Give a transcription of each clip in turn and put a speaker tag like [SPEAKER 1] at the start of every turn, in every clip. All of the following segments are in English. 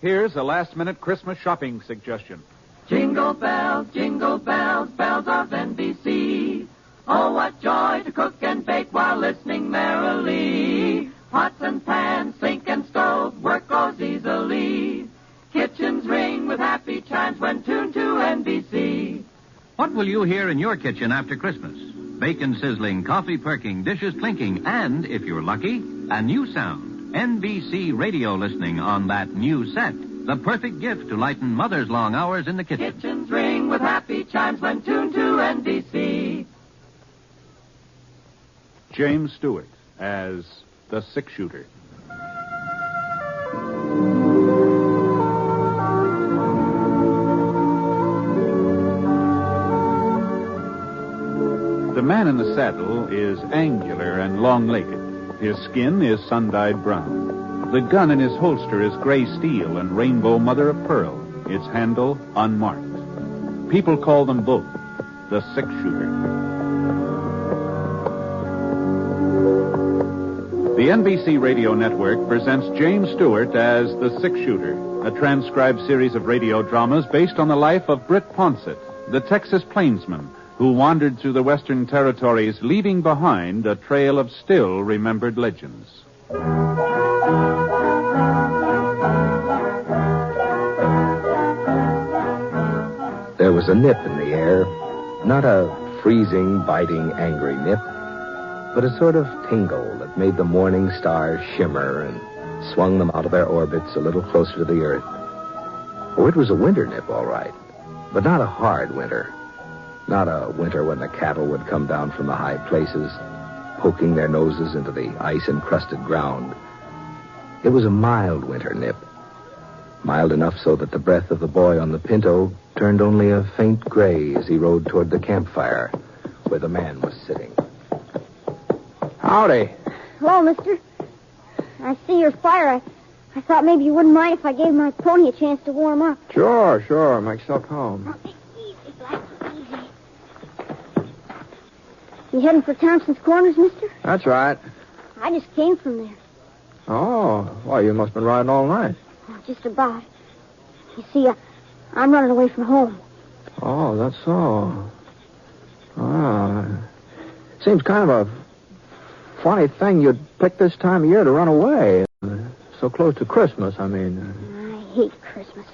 [SPEAKER 1] Here's a last-minute Christmas shopping suggestion.
[SPEAKER 2] Jingle bells, bells of NBC. Oh, what joy to cook and bake while listening merrily. Pots and pans, sink and stove, work goes easily. Kitchens ring with happy chimes when tuned to NBC.
[SPEAKER 3] What will you hear in your kitchen after Christmas? Bacon sizzling, coffee perking, dishes clinking, and, if you're lucky, a new sound. NBC radio listening on that new set. The perfect gift to lighten Mother's long hours in the kitchen.
[SPEAKER 2] Kitchens ring with happy chimes when tuned to NBC.
[SPEAKER 1] James Stewart as the six-shooter. The man in the saddle is angular and long-legged. His skin is sun-dyed brown. The gun in his holster is gray steel and rainbow mother-of-pearl, its handle unmarked. People call them both the six-shooter. The NBC Radio Network presents James Stewart as the six-shooter, a transcribed series of radio dramas based on the life of Britt Ponset, the Texas plainsman who wandered through the Western Territories, leaving behind a trail of still-remembered legends.
[SPEAKER 4] There was a nip in the air, not a freezing, biting, angry nip, but a sort of tingle that made the morning stars shimmer and swung them out of their orbits a little closer to the earth. Oh, it was a winter nip, all right, but not a hard winter. Not a winter when the cattle would come down from the high places, poking their noses into the ice-encrusted ground. It was a mild winter nip. Mild enough so that the breath of the boy on the pinto turned only a faint gray as he rode toward the campfire where the man was sitting.
[SPEAKER 5] Howdy.
[SPEAKER 6] Hello, mister. I see your fire. I thought maybe you wouldn't mind if I gave my pony a chance to warm up.
[SPEAKER 5] Sure. Make yourself home.
[SPEAKER 6] Easy, Black, easy. You heading for Thompson's Corners, mister?
[SPEAKER 5] That's right.
[SPEAKER 6] I just came from there.
[SPEAKER 5] Oh, well, you must have been riding all night.
[SPEAKER 6] Oh, just about. You see, I'm running away from home.
[SPEAKER 5] Oh, that's so. Seems kind of a funny thing you'd pick this time of year to run away. So close to Christmas, I mean.
[SPEAKER 6] I hate Christmas.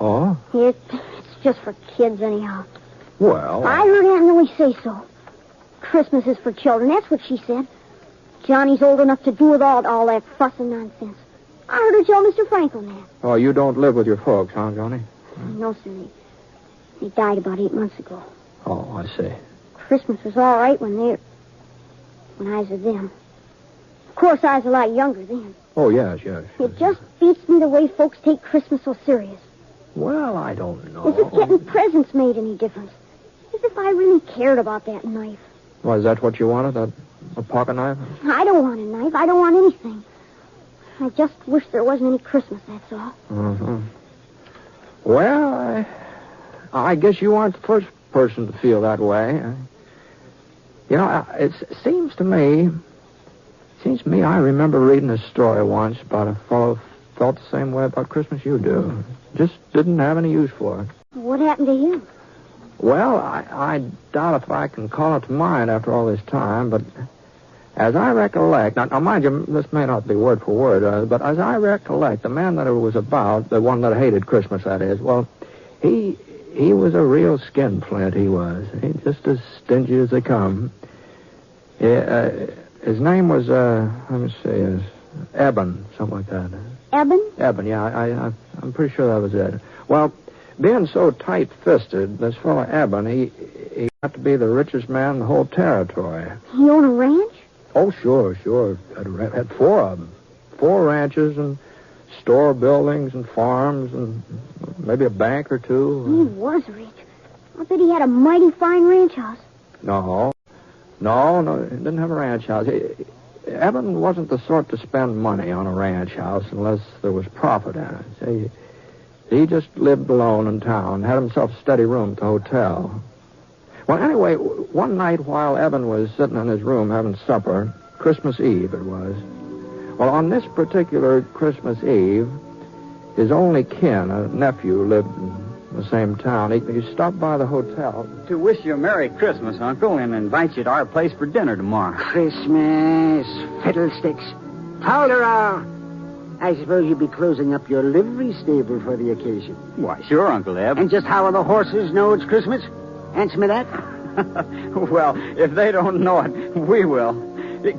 [SPEAKER 5] Oh?
[SPEAKER 6] It's just for kids, anyhow.
[SPEAKER 5] Well...
[SPEAKER 6] I heard Aunt Millie say so. Christmas is for children, that's what she said. Johnny's old enough to do without all that fuss and nonsense. I heard her tell Mr. Franklin that.
[SPEAKER 5] Oh, you don't live with your folks, huh, Johnny?
[SPEAKER 6] No, sir. They died about 8 months ago.
[SPEAKER 5] Oh, I see.
[SPEAKER 6] Christmas was all right when I was with them. Of course, I was a lot younger then.
[SPEAKER 5] Oh, yes.
[SPEAKER 6] It just beats me the way folks take Christmas so serious.
[SPEAKER 5] Well, I don't know.
[SPEAKER 6] As if getting presents made any difference. As if I really cared about that knife.
[SPEAKER 5] Well, is that what you wanted, a pocket knife?
[SPEAKER 6] I don't want a knife. I don't want anything. I just wish there wasn't any Christmas, that's all.
[SPEAKER 5] Mm-hmm. Well, I guess you aren't the first person to feel that way. You know, it seems to me, I remember reading a story once about a fellow who felt the same way about Christmas you do. Just didn't have any use for it.
[SPEAKER 6] What happened to him?
[SPEAKER 5] Well, I doubt if I can call it to mind after all this time, but as I recollect, now mind you, this may not be word for word, but as I recollect, the man that it was about, the one that hated Christmas, that is, well, he was a real skinflint, he was. He just as stingy as they come. His name was, let me see, Eben, something like that.
[SPEAKER 6] Eben?
[SPEAKER 5] Eben, yeah, I'm pretty sure that was it. Well, being so tight-fisted, this fellow Eben, he got to be the richest man in the whole territory.
[SPEAKER 6] He owned a ranch?
[SPEAKER 5] Oh, sure. Had 4 of them. 4 ranches and store buildings and farms and maybe a bank or 2.
[SPEAKER 6] He was rich. I bet he had a mighty fine ranch house.
[SPEAKER 5] No, he didn't have a ranch house. Eben wasn't the sort to spend money on a ranch house unless there was profit in it. See, he just lived alone in town, had himself a steady room at the hotel. Well, anyway, one night while Eben was sitting in his room having supper, Christmas Eve it was. Well, on this particular Christmas Eve, His only kin, a nephew, lived in the same town. He stopped by the hotel.
[SPEAKER 7] To wish you a Merry Christmas, Uncle, and invite you to our place for dinner tomorrow.
[SPEAKER 8] Christmas, fiddlesticks. Tolerant. I suppose you'll be closing up your livery stable for the occasion.
[SPEAKER 7] Why, sure, Uncle Eb.
[SPEAKER 8] And just how will the horses know it's Christmas? Answer me that.
[SPEAKER 7] Well, if they don't know it, we will.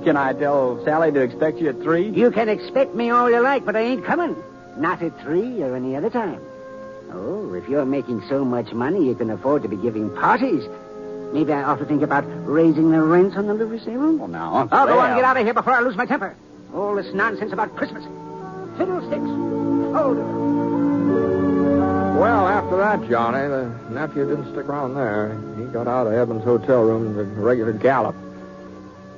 [SPEAKER 7] Can I tell Sally to expect you at 3?
[SPEAKER 8] You can expect me all you like, but I ain't coming. Not at 3 or any other time. Oh, if you're making so much money, you can afford to be giving parties. Maybe I ought to think about raising the rent on the livery stable.
[SPEAKER 7] Well, now, Uncle
[SPEAKER 8] I'll go on
[SPEAKER 7] Eb.
[SPEAKER 8] and get out of here before I lose my temper. All this nonsense about Christmas. Fiddlesticks. Hold it.
[SPEAKER 5] Well, after that, Johnny, the nephew didn't stick around there. He got out of Eben's hotel room in a regular gallop.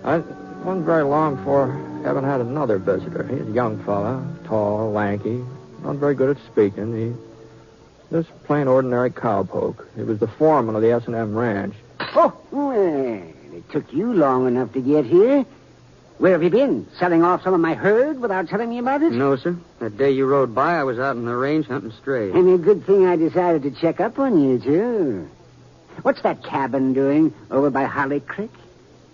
[SPEAKER 5] It wasn't very long before Eben had another visitor. He was a young fella, tall, lanky, not very good at speaking. He just plain ordinary cowpoke. He was the foreman of the S&M ranch.
[SPEAKER 8] Oh, well, it took you long enough to get here. Where have you been? Selling off some of my herd without telling me about it?
[SPEAKER 7] No, sir. That day you rode by, I was out in the range hunting strays.
[SPEAKER 8] And a good thing I decided to check up on you, too. What's that cabin doing over by Holly Creek?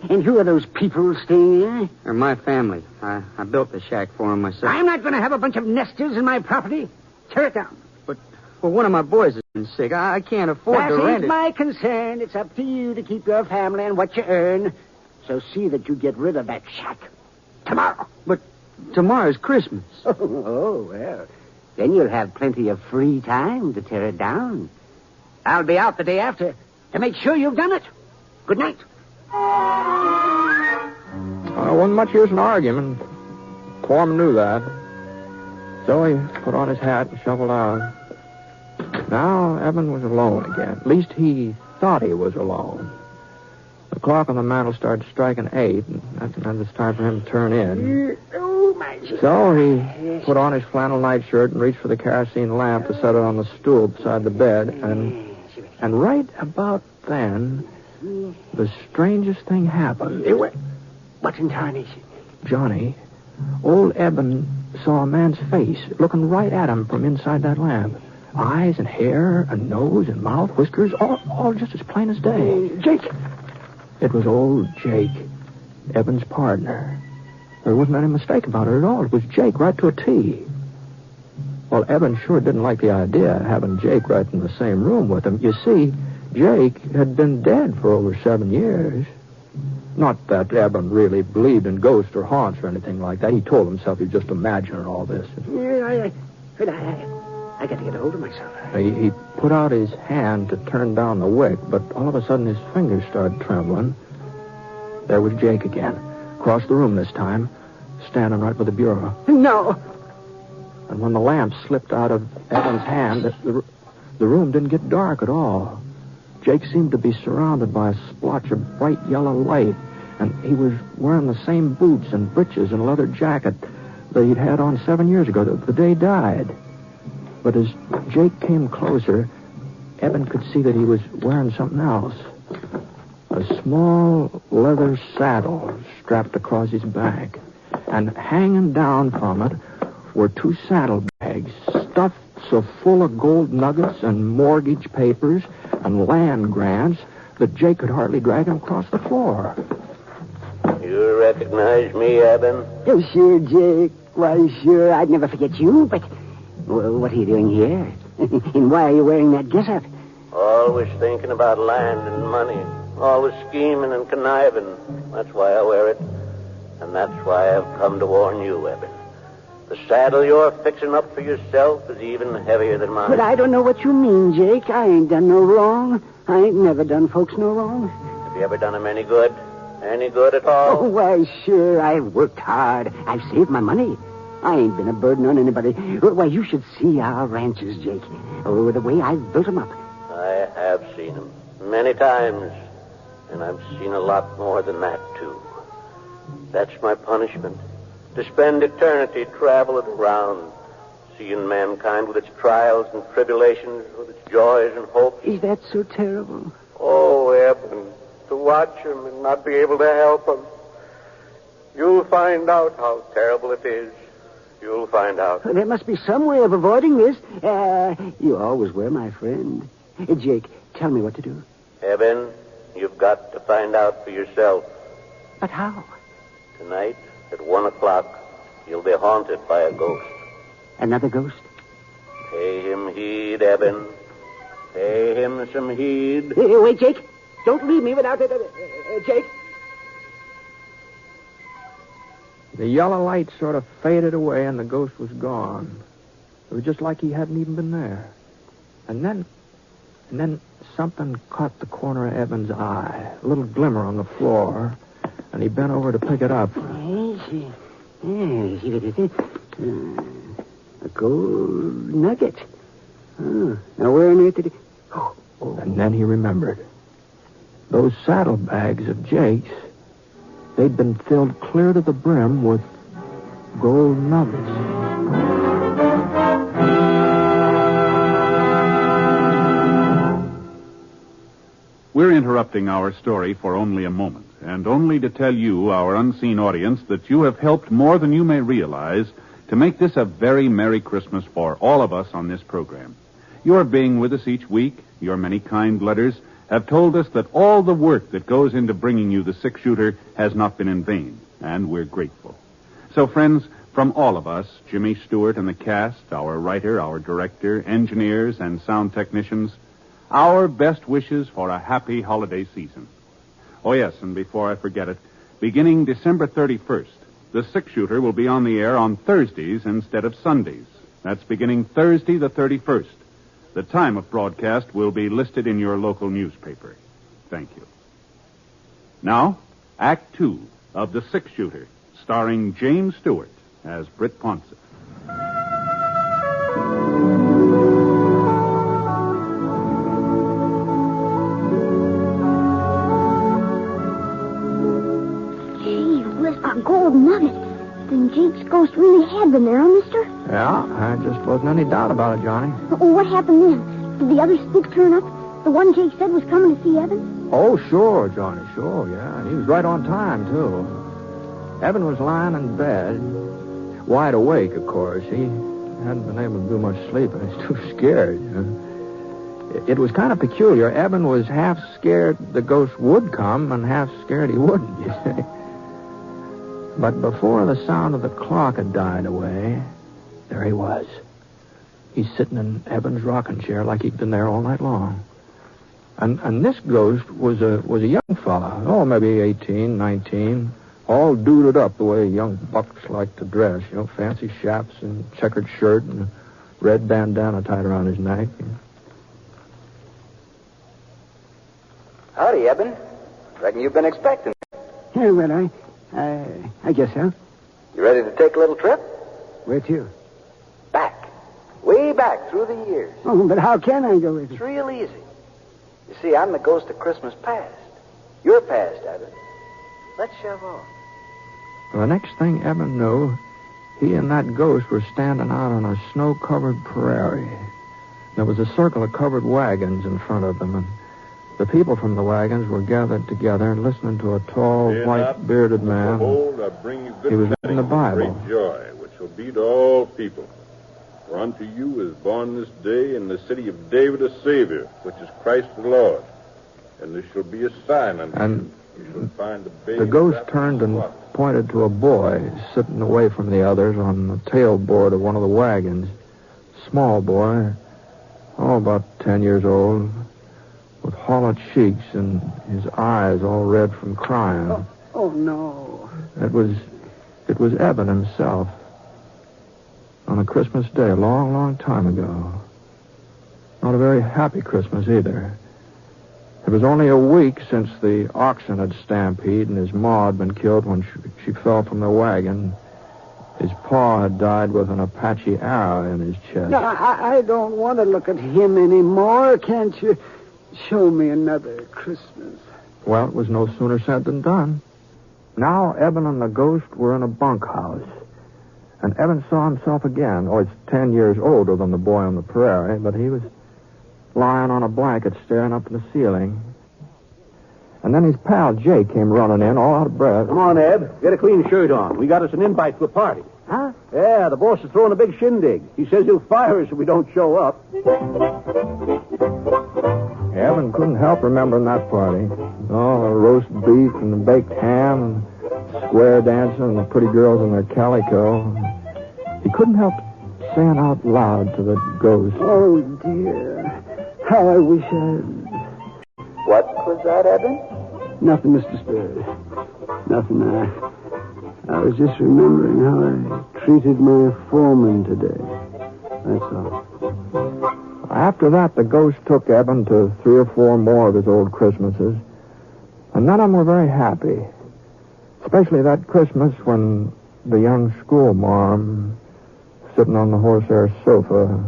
[SPEAKER 8] And who are those people staying there?
[SPEAKER 7] They're my family. I built the shack for them myself.
[SPEAKER 8] I'm not going to have a bunch of nesters in my property. Tear it down.
[SPEAKER 7] Well, one of my boys has been sick. I can't afford to rent
[SPEAKER 8] That
[SPEAKER 7] it.
[SPEAKER 8] ain't my concern. It's up to you to keep your family and what you earn. So see that you get rid of that shack tomorrow.
[SPEAKER 7] But tomorrow's Christmas.
[SPEAKER 8] Oh, well. Then you'll have plenty of free time to tear it down. I'll be out the day after to make sure you've done it. Good night.
[SPEAKER 5] Wasn't much use in arguing. Foreman knew that. So he put on his hat and shuffled out. Now Eben was alone again. At least he thought he was alone. The clock on the mantel started striking 8, and then it's time for him to turn in.
[SPEAKER 8] Oh, my...
[SPEAKER 5] So he put on his flannel nightshirt and reached for the kerosene lamp to set it on the stool beside the bed. And right about then, the strangest thing happened.
[SPEAKER 8] What in tarnation?
[SPEAKER 5] Johnny, old Eben saw a man's face looking right at him from inside that lamp. Eyes and hair and nose and mouth, whiskers, all just as plain as day.
[SPEAKER 8] Jake!
[SPEAKER 5] It was old Jake, Eben's partner. There wasn't any mistake about it at all. It was Jake right to a T. Well, Eben sure didn't like the idea of having Jake right in the same room with him. You see, Jake had been dead for over 7 years. Not that Eben really believed in ghosts or haunts or anything like that. He told himself he was just imagining all this.
[SPEAKER 8] I got to get a hold of myself.
[SPEAKER 5] He put out his hand to turn down the wick, but all of a sudden his fingers started trembling. There was Jake again, across the room this time, standing right by the bureau.
[SPEAKER 8] No.
[SPEAKER 5] And when the lamp slipped out of Eben's hand, the room didn't get dark at all. Jake seemed to be surrounded by a splotch of bright yellow light, and he was wearing the same boots and breeches and leather jacket that he'd had on 7 years ago, the day he died. But as Jake came closer, Eben could see that he was wearing something else. A small leather saddle strapped across his back. And hanging down from it were 2 saddlebags stuffed so full of gold nuggets and mortgage papers and land grants that Jake could hardly drag him across the floor.
[SPEAKER 9] You recognize me, Eben?
[SPEAKER 8] Oh, sure, Jake. Why, sure. I'd never forget you, but... Well, what are you doing here? And why are you wearing that getup?
[SPEAKER 9] Always thinking about land and money. Always scheming and conniving. That's why I wear it. And that's why I've come to warn you, Eben. The saddle you're fixing up for yourself is even heavier than mine.
[SPEAKER 8] But I don't know what you mean, Jake. I ain't done no wrong. I ain't never done folks no wrong.
[SPEAKER 9] Have you ever done them any good? Any good at all?
[SPEAKER 8] Oh, why, sure. I've worked hard. I've saved my money. I ain't been a burden on anybody. Why, you should see our ranches, Jake. Oh, the way I've built them up.
[SPEAKER 9] I have seen them many times. And I've seen a lot more than that, too. That's my punishment. To spend eternity traveling around, seeing mankind with its trials and tribulations, with its joys and hopes.
[SPEAKER 8] Is that so terrible?
[SPEAKER 9] Oh, Eben, to watch him and not be able to help him. You'll find out how terrible it is. You'll find out.
[SPEAKER 8] There must be some way of avoiding this. You always were my friend. Jake, tell me what to do.
[SPEAKER 9] Eben, you've got to find out for yourself.
[SPEAKER 8] But how?
[SPEAKER 9] Tonight, at 1 o'clock, you'll be haunted by a ghost.
[SPEAKER 8] Another ghost?
[SPEAKER 9] Pay him heed, Eben. Pay him some heed.
[SPEAKER 8] Wait, Jake. Don't leave me without it. Jake.
[SPEAKER 5] The yellow light sort of faded away and the ghost was gone. It was just like he hadn't even been there. And then something caught the corner of Eben's eye. A little glimmer on the floor. And he bent over to pick it up.
[SPEAKER 8] A gold nugget. Oh, now where on earth did he... Oh.
[SPEAKER 5] And then he remembered. Those saddlebags of Jake's, they'd been filled clear to the brim with gold nuggets.
[SPEAKER 1] We're interrupting our story for only a moment, and only to tell you, our unseen audience, that you have helped more than you may realize to make this a very Merry Christmas for all of us on this program. Your being with us each week, your many kind letters, have told us that all the work that goes into bringing you the six-shooter has not been in vain, and we're grateful. So, friends, from all of us, Jimmy Stewart and the cast, our writer, our director, engineers, and sound technicians, our best wishes for a happy holiday season. Oh, yes, and before I forget it, beginning December 31st, the six-shooter will be on the air on Thursdays instead of Sundays. That's beginning Thursday the 31st. The time of broadcast will be listed in your local newspaper. Thank you. Now, Act 2 of The Six-Shooter, starring James Stewart as Britt Ponset.
[SPEAKER 6] Gee whiz, a gold nugget. Then Jake's ghost really had been there, huh, mister?
[SPEAKER 5] Yeah, there just wasn't any doubt about it, Johnny.
[SPEAKER 6] Well, what happened then? Did the other spook turn up? The one Jake said was coming to see Evan?
[SPEAKER 5] Oh, sure, Johnny, sure, yeah. He was right on time, too. Evan was lying in bed, wide awake, of course. He hadn't been able to do much sleep, and he's too scared. It was kind of peculiar. Evan was half scared the ghost would come and half scared he wouldn't, you see. But before the sound of the clock had died away, there he was. He's sitting in Evan's rocking chair like he'd been there all night long. And this ghost was a young fella. Oh, maybe 18, 19. All duded up the way young bucks like to dress. You know, fancy chaps and checkered shirt and a red bandana tied around his neck.
[SPEAKER 10] Howdy, Eben. Reckon you've been expecting.
[SPEAKER 8] Yeah, well, I guess so.
[SPEAKER 10] You ready to take a little trip?
[SPEAKER 8] Where to?
[SPEAKER 10] Back. Way back through the years.
[SPEAKER 8] Oh, but how can I go with
[SPEAKER 10] It's
[SPEAKER 8] you?
[SPEAKER 10] real easy. You see, I'm the ghost of Christmas past. You're past, Eben. Let's shove on.
[SPEAKER 5] Well, the next thing Evan knew, he and that ghost were standing out on a snow-covered prairie. There was a circle of covered wagons in front of them, and the people from the wagons were gathered together listening to a tall, white-bearded man.
[SPEAKER 11] Behold, I bring you good
[SPEAKER 5] He was reading the Bible.
[SPEAKER 11] great joy, which shall be to all people. For unto you is born this day in the city of David a Savior, which is Christ the Lord. And there shall be a sign unto you. You shall find the baby.
[SPEAKER 5] The ghost turned and pointed to a boy sitting away from the others on the tailboard of one of the wagons. Small boy, about 10 years old, with hollow cheeks and his eyes all red from crying.
[SPEAKER 8] Oh, no.
[SPEAKER 5] It was Evan himself. On a Christmas day, a long, long time ago. Not a very happy Christmas either. It was only a week since the oxen had stampeded and his ma had been killed when she fell from the wagon. His paw had died with an Apache arrow in his chest.
[SPEAKER 8] No, I don't want to look at him anymore. Can't you show me another Christmas?
[SPEAKER 5] Well, it was no sooner said than done. Now Evan and the ghost were in a bunkhouse. And Evan saw himself again. Oh, he's 10 years older than the boy on the prairie, but he was lying on a blanket staring up at the ceiling. And then his pal Jake came running in, all out of breath.
[SPEAKER 12] Come on, Eb. Get a clean shirt on. We got us an invite to a party.
[SPEAKER 8] Huh?
[SPEAKER 12] Yeah, the boss is throwing a big shindig. He says he'll fire us if we don't show up.
[SPEAKER 5] Evan couldn't help remembering that party. Oh, the roast beef and the baked ham and square dancing and the pretty girls in their calico. He couldn't help saying out loud to the ghost,
[SPEAKER 13] "Oh, dear. How I wish I..."
[SPEAKER 10] What was that, Eben?
[SPEAKER 13] Nothing, Mr. Spirit. Nothing. I was just remembering how I treated my foreman today. That's all.
[SPEAKER 5] After that, the ghost took Eben to 3 or 4 more of his old Christmases, and none of them were very happy. Especially that Christmas when the young schoolmarm, sitting on the horsehair sofa,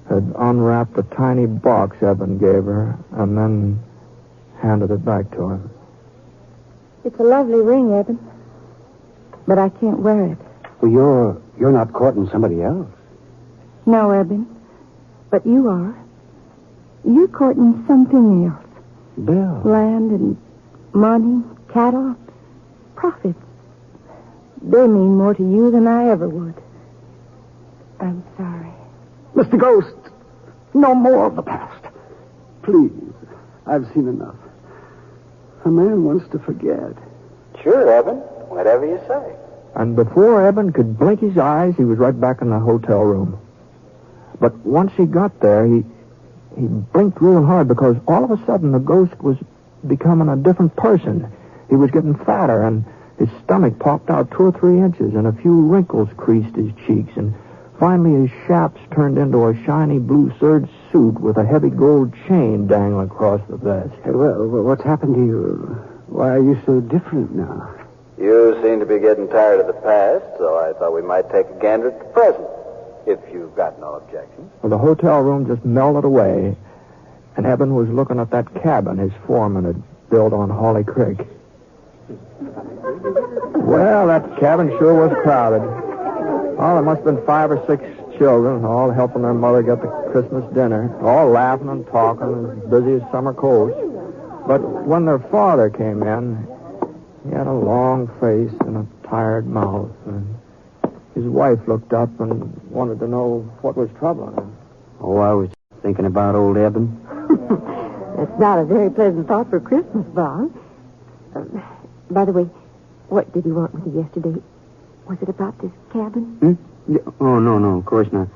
[SPEAKER 5] had unwrapped a tiny box Eben gave her and then handed it back to him.
[SPEAKER 14] It's a lovely ring, Eben, but I can't wear it.
[SPEAKER 12] Well, you're not courting somebody else.
[SPEAKER 14] No, Eben, but you are. You're courting something else.
[SPEAKER 12] Bill.
[SPEAKER 14] Land and money, cattle, profits. They mean more to you than I ever would. I'm sorry.
[SPEAKER 13] Mr. Ghost, no more of the past. Please, I've seen enough. A man wants to forget.
[SPEAKER 10] Sure, Eben. Whatever you say.
[SPEAKER 5] And before Eben could blink his eyes, he was right back in the hotel room. But once he got there, he blinked real hard because all of a sudden the ghost was becoming a different person. He was getting fatter, and his stomach popped out 2 or 3 inches, and a few wrinkles creased his cheeks, and finally his chaps turned into a shiny blue serge suit with a heavy gold chain dangling across the vest.
[SPEAKER 13] Hey, well, what's happened to you? Why are you so different now?
[SPEAKER 10] You seem to be getting tired of the past, so I thought we might take a gander at the present, if you've got no objections.
[SPEAKER 5] Well, the hotel room just melted away, and Eben was looking at that cabin his foreman had built on Holly Creek. Well, that cabin sure was crowded. Oh, there must have been 5 or 6 children, all helping their mother get the Christmas dinner, all laughing and talking, as busy as summer colts. But when their father came in, he had a long face and a tired mouth, and his wife looked up and wanted to know what was troubling him.
[SPEAKER 12] Oh, I was thinking about old Eben.
[SPEAKER 14] That's not a very pleasant thought for Christmas, Bob. By the way, what did you want with you yesterday? Was it about this cabin?
[SPEAKER 12] Oh, no, of course not.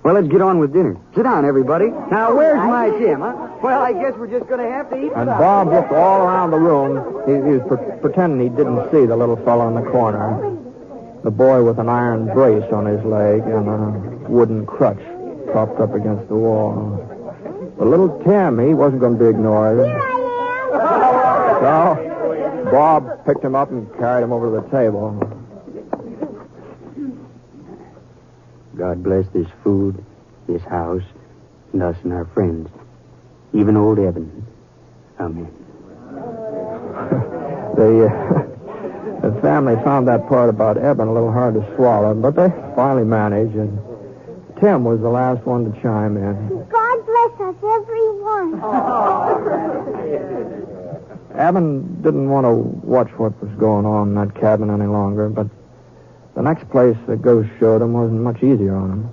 [SPEAKER 12] Well, let's get on with dinner. Sit down, everybody. Now, where's my Tim, huh? Well, I guess we're just going to have to eat.
[SPEAKER 5] And Bob looked all around the room. He was pretending he didn't see the little fellow in the corner. The boy with an iron brace on his leg and a wooden crutch propped up against the wall. The little Tim, he wasn't going to be ignored.
[SPEAKER 6] Here I am.
[SPEAKER 5] So, Bob picked him up and carried him over to the table.
[SPEAKER 12] God bless this food, this house, and us and our friends. Even old Eben. Amen.
[SPEAKER 5] The family found that part about Eben a little hard to swallow, but they finally managed, and Tim was the last one to chime in.
[SPEAKER 6] God bless us, everyone.
[SPEAKER 5] Eben didn't want to watch what was going on in that cabin any longer, but the next place the ghost showed him wasn't much easier on him.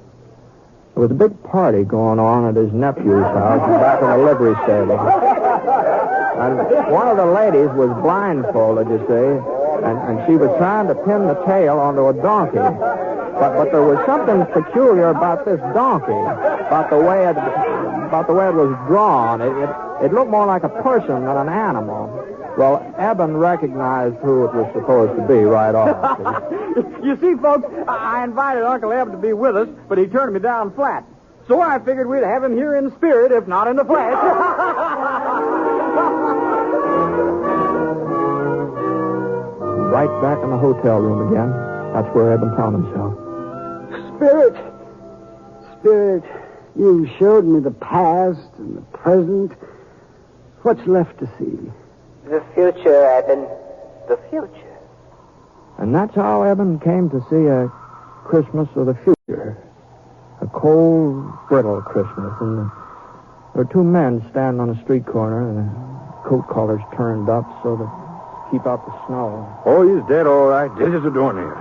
[SPEAKER 5] There was a big party going on at his nephew's house back in the livery stable. And one of the ladies was blindfolded, you see, and she was trying to pin the tail onto a donkey. But there was something peculiar about this donkey, about the way it was drawn. It looked more like a person than an animal. Well, Eben recognized who it was supposed to be right off.
[SPEAKER 7] You see, folks, I invited Uncle Eb to be with us, but he turned me down flat. So I figured we'd have him here in spirit, if not in the flesh.
[SPEAKER 5] Right back in the hotel room again. That's where Eben found himself.
[SPEAKER 13] Spirit, you showed me the past and the present. What's left to see?
[SPEAKER 10] The future, Eben. The future.
[SPEAKER 5] And that's how Eben came to see a Christmas of the future. A cold, brittle Christmas. And there were 2 men standing on a street corner, and their coat collars turned up so to keep out the snow.
[SPEAKER 11] Oh, he's dead, all right. Dead as a doornail.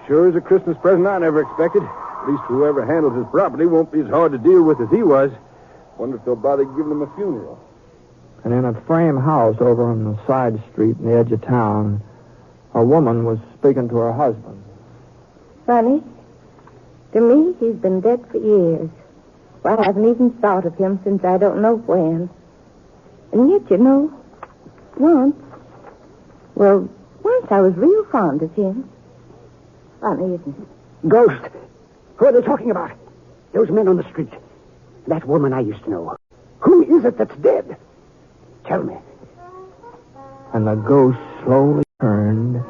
[SPEAKER 13] sure is a Christmas present I never expected. At least whoever handles his property won't be as hard to deal with as he was. Wonder if they'll bother giving him a funeral.
[SPEAKER 5] And in a frame house over on the side street in the edge of town, a woman was speaking to her husband.
[SPEAKER 14] Funny. To me, he's been dead for years. Well, I haven't even thought of him since I don't know when. And yet, you know, once I was real fond of him. Funny, isn't it?
[SPEAKER 8] Ghost. Who are they talking about? Those men on the street. That woman I used to know. Who is it that's dead? Tell me.
[SPEAKER 5] And the ghost slowly turned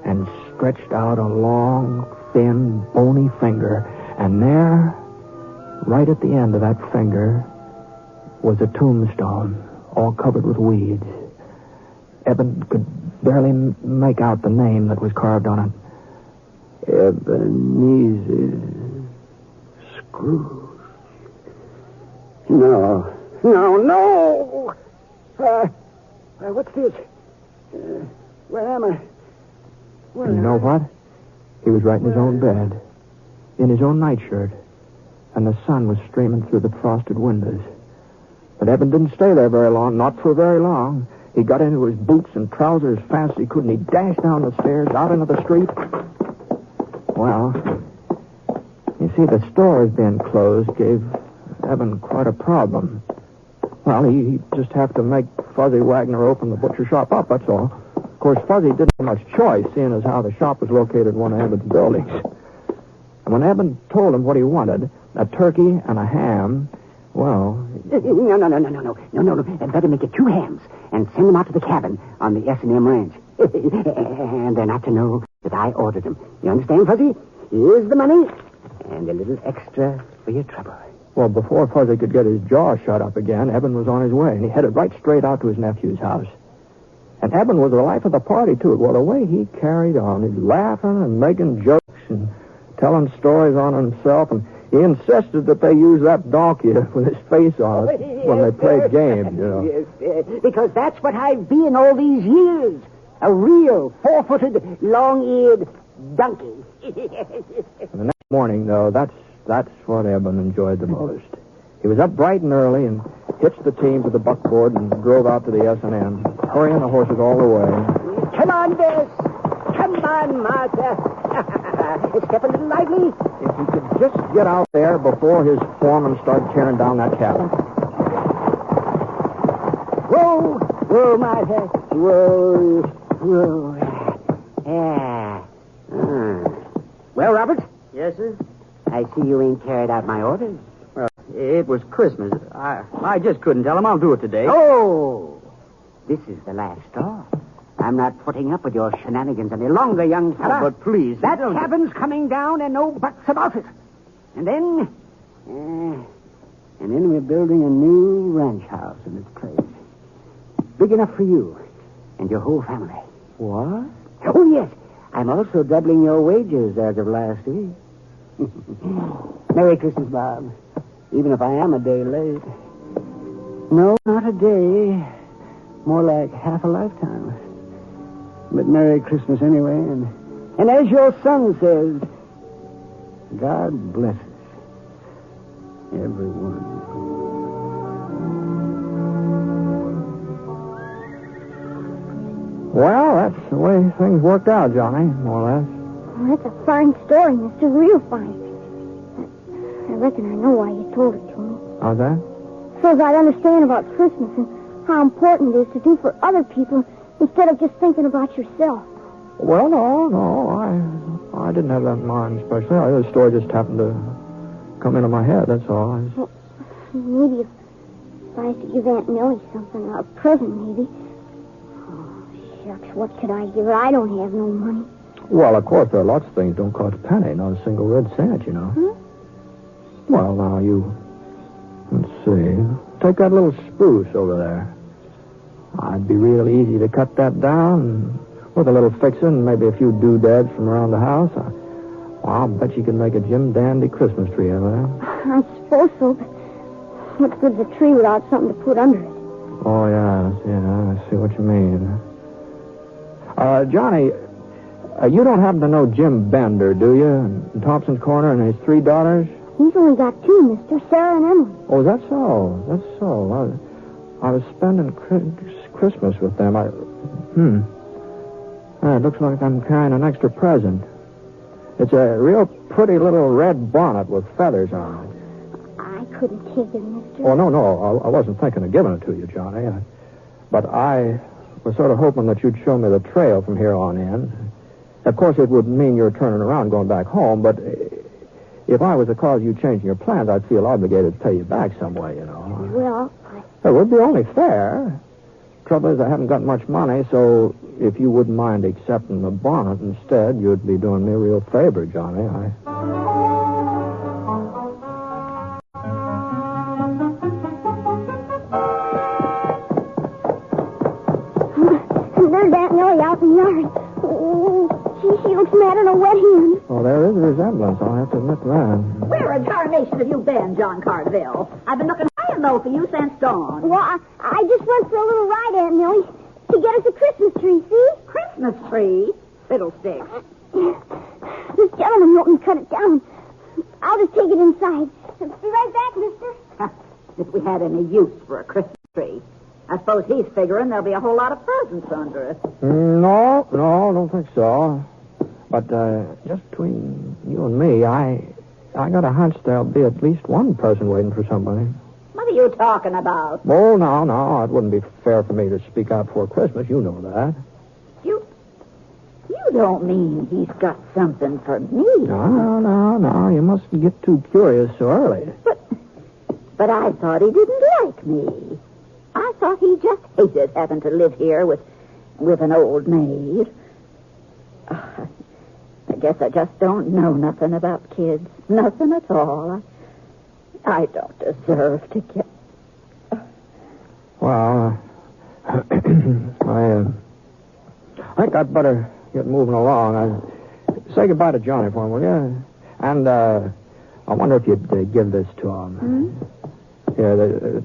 [SPEAKER 5] and stretched out a long, thin, bony finger. And there, right at the end of that finger, was a tombstone, all covered with weeds. Eben could barely make out the name that was carved on it.
[SPEAKER 13] Ebenezer Scrooge. No. What's this? Where am I?
[SPEAKER 5] And you know what? He was right in his own bed, in his own nightshirt, and the sun was streaming through the frosted windows. But Eben didn't stay there very long, not for very long. He got into his boots and trousers as fast as he could, and he dashed down the stairs, out into the street. Well, you see, the stores being closed gave Eben quite a problem. Well, he'd just have to make Fuzzy Wagner open the butcher shop up, that's all. Of course, Fuzzy didn't have much choice, seeing as how the shop was located in one of Eben's buildings. And when Eben told him what he wanted, a turkey and a ham, well...
[SPEAKER 8] No. Better make it 2 hams and send them out to the cabin on the S&M ranch. And they're not to know that I ordered them. You understand, Fuzzy? Here's the money and a little extra for your trouble.
[SPEAKER 5] Well, before Fuzzy could get his jaw shut up again, Eben was on his way, and he headed right straight out to his nephew's house. And Eben was the life of the party, too. Well, the way he carried on, he's laughing and making jokes and telling stories on himself, and he insisted that they use that donkey with his face on it when they played games, you know.
[SPEAKER 8] Yes, because that's what I've been all these years. A real 4-footed, long-eared donkey.
[SPEAKER 5] And the next morning, though, that's what Eben enjoyed the most. He was up bright and early and hitched the team to the buckboard and drove out to the S&M, hurrying the horses all the way.
[SPEAKER 8] Come on, Bess. Come on, Martha. Step a little lively.
[SPEAKER 5] If he could just get out there before his foreman started tearing down that cabin.
[SPEAKER 8] Whoa, Martha. Whoa. Yeah. Well, Robert?
[SPEAKER 15] Yes, sir?
[SPEAKER 8] I see you ain't carried out my orders.
[SPEAKER 15] Well, it was Christmas. I just couldn't tell him I'll do it today.
[SPEAKER 8] Oh! This is the last straw. I'm not putting up with your shenanigans any longer, young fella.
[SPEAKER 15] Oh, but please...
[SPEAKER 8] That cabin's coming down and no buts about it. And then we're building a new ranch house in its place. Big enough for you and your whole family.
[SPEAKER 15] What?
[SPEAKER 8] Oh, yes. I'm also doubling your wages as of last week. Merry Christmas, Bob. Even if I am a day late. No, not a day. More like half a lifetime. But Merry Christmas anyway. And as your son says, God blesses everyone.
[SPEAKER 5] Well, that's the way things worked out, Johnny, more or less.
[SPEAKER 6] Well, that's a fine story, Mr. Real fine. I reckon I know why you told it to me.
[SPEAKER 5] How's that?
[SPEAKER 6] So I'd understand about Christmas and how important it is to do for other people instead of just thinking about yourself.
[SPEAKER 5] Well, no. I didn't have that in mind especially. The story just happened to come into my head, that's all.
[SPEAKER 6] Well, maybe if I had to give Aunt Millie something, a present maybe. Oh, shucks, what could I give her? I don't have no money.
[SPEAKER 5] Well, of course, there are lots of things don't cost a penny, not a single red cent, you know. Well, now, let's see. Take that little spruce over there. It'd be real easy to cut that down with a little fixing and maybe a few doodads from around the house. I'll bet you could make a Jim Dandy Christmas tree out of that.
[SPEAKER 6] I suppose so, but what good's a tree without something to put under it?
[SPEAKER 5] Oh, yeah, I see what you mean. Johnny, You don't happen to know Jim Bender, do you? In Thompson's Corner and his 3 daughters?
[SPEAKER 6] He's only got 2, mister. Sarah and Emily.
[SPEAKER 5] Oh, that's so. That's so. I was spending Christmas with them. It looks like I'm carrying an extra present. It's a real pretty little red bonnet with feathers on it.
[SPEAKER 6] I couldn't take it, mister.
[SPEAKER 5] Oh, no. I wasn't thinking of giving it to you, Johnny. But I was sort of hoping that you'd show me the trail from here on in. Of course, it would mean you're turning around going back home, but if I was to cause you changing your plans, I'd feel obligated to pay you back some way, you know.
[SPEAKER 6] Well,
[SPEAKER 5] It would be only fair. Trouble is, I haven't got much money, so if you wouldn't mind accepting the bonnet instead, you'd be doing me a real favor, Johnny.
[SPEAKER 6] There's Aunt Millie out in the yard. Oh, she looks mad in a wet hen.
[SPEAKER 5] Well, there is a resemblance, I'll have to admit that.
[SPEAKER 16] Where in tarnation have you been, John Carville? I've been looking high and low for you since dawn.
[SPEAKER 6] Well, I just went for a little ride, Aunt Millie, to get us a Christmas tree, see?
[SPEAKER 16] Christmas tree? Fiddlesticks.
[SPEAKER 6] This gentleman helped me cut it down. I'll just take it inside. Be right back, mister.
[SPEAKER 16] If we had any use for a Christmas tree. I suppose he's figuring there'll be a whole lot of presents under it.
[SPEAKER 5] No, I don't think so. But just between you and me, I got a hunch there'll be at least one person waiting for somebody.
[SPEAKER 16] What are you talking about?
[SPEAKER 5] Oh, no. It wouldn't be fair for me to speak out before Christmas. You know that.
[SPEAKER 16] You don't mean he's got something for me?
[SPEAKER 5] No. You mustn't get too curious so early.
[SPEAKER 16] But I thought he didn't like me. I thought he just hated having to live here with an old maid. I guess I just don't know nothing about kids. Nothing at all. I don't deserve to get...
[SPEAKER 5] Well, I think I'd better get moving along. Say goodbye to Johnny for him, will you? And I wonder if you'd give this to him. Yeah,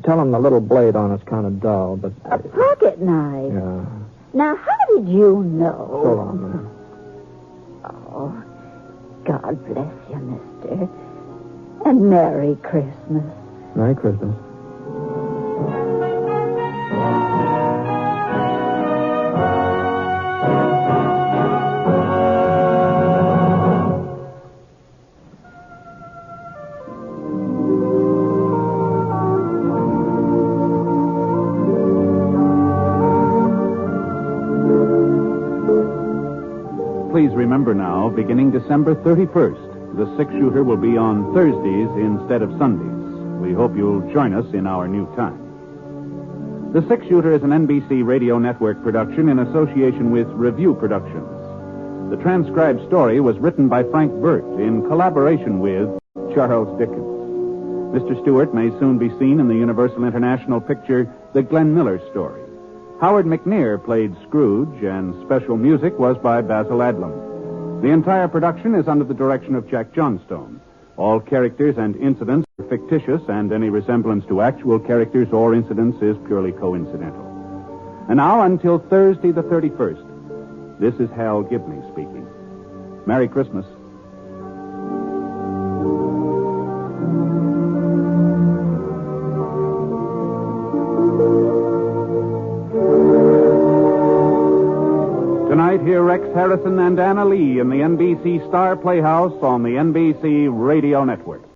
[SPEAKER 5] tell him the little blade on it's kind of dull, but...
[SPEAKER 16] A pocket knife?
[SPEAKER 5] Yeah.
[SPEAKER 16] Now, how did you know?
[SPEAKER 5] Hold on a minute.
[SPEAKER 16] Oh, God bless you, mister. And Merry Christmas.
[SPEAKER 5] Merry Christmas.
[SPEAKER 1] Please remember now, beginning December 31st, the six-shooter will be on Thursdays instead of Sundays. We hope you'll join us in our new time. The Six-Shooter is an NBC Radio Network production in association with Review Productions. The transcribed story was written by Frank Burt in collaboration with Charles Dickens. Mr. Stewart may soon be seen in the Universal International picture The Glenn Miller Story. Howard McNear played Scrooge, and special music was by Basil Adlam. The entire production is under the direction of Jack Johnstone. All characters and incidents are fictitious, and any resemblance to actual characters or incidents is purely coincidental. And now, until Thursday the 31st, this is Hal Gibney speaking. Merry Christmas. Tonight, hear Rex Harrison and Anna Lee in the NBC Star Playhouse on the NBC Radio Network.